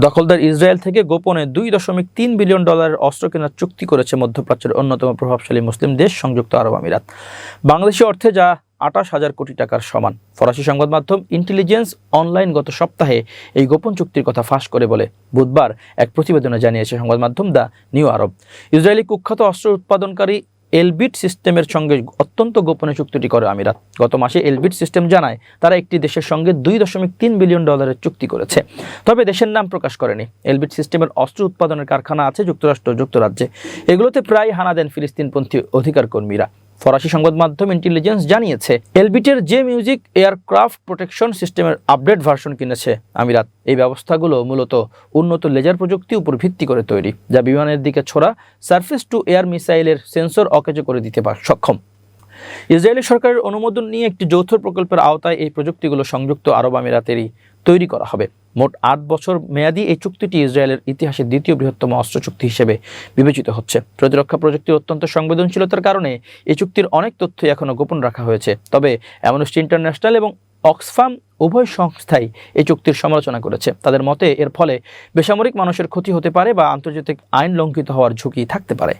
দখলদার ইসরায়েল থেকে গোপনে $2.3 বিলিয়ন অস্ত্র কেনার চুক্তি করেছে মধ্যপ্রাচ্যের অন্যতম প্রভাবশালী মুসলিম দেশ সংযুক্ত আরব আমিরাত। বাংলাদেশি অর্থে যা 28,000 কোটি টাকার সমান। ফরাসি সংবাদ মাধ্যম ইন্টেলিজেন্স অনলাইন গত সপ্তাহে এই গোপন চুক্তির কথা ফাঁস করে বলে বুধবার এক প্রতিবেদনে জানিয়েছে সংবাদ মাধ্যম দ্য নিউ আরব। ইসরায়েলি কুখ্যাত অস্ত্র উৎপাদনকারী এলবিট সিস্টেমের সঙ্গে অত্যন্ত গোপনে চুক্তিটি করে আমিরাত। গত মাসে এলবিট সিস্টেম জানায় তারা একটি দেশের সঙ্গে $2.3 বিলিয়ন চুক্তি করেছে, তবে দেশের নাম প্রকাশ করেনি। এলবিট সিস্টেমের অস্ত্র উৎপাদনের কারখানা আছে যুক্তরাষ্ট্র ও যুক্তরাজ্যে। এগুলোতে প্রায় হানা দেন ফিলিস্তিনপন্থী অধিকার কর্মীরা। ফরাসি সংবাদ মাধ্যম ইন্টেলিজেন্স জানিয়েছে এলবিটের জে মিউজিক এয়ারক্রাফট প্রোটেকশন সিস্টেমের আপডেট ভার্সন কিনেছে আমিরাত। এই ব্যবস্থাগুলো মূলত উন্নত লেজার প্রযুক্তির উপর ভিত্তি করে তৈরি, যা বিমানের দিকে ছোড়া সারফেস টু এয়ার মিসাইলের সেন্সর অকেজো করে দিতে সক্ষম। ইসরায়েলি সরকারের অনুমোদন নিয়ে একটি যৌথ প্রকল্পের আওতায় এই প্রযুক্তিগুলো সংযুক্ত আরব আমিরাতেরই তৈরি করা হবে। মোট 8 বছর মেয়াদী এই চুক্তিটি ইসরায়েলের ইতিহাসে দ্বিতীয় বৃহত্তম অস্ত্র চুক্তি হিসেবে বিবেচিত হচ্ছে। প্রতিরক্ষা প্রযুক্তির অত্যন্ত সংবেদনশীলতার কারণে এই চুক্তির অনেক তথ্যই এখনও গোপন রাখা হয়েছে। তবে অ্যামনেস্টি ইন্টারন্যাশনাল এবং অক্সফাম উভয় সংস্থাই এই চুক্তির সমালোচনা করেছে। তাদের মতে এর ফলে বেসামরিক মানুষের ক্ষতি হতে পারে বা আন্তর্জাতিক আইন লঙ্ঘিত হওয়ার ঝুঁকি থাকতে পারে।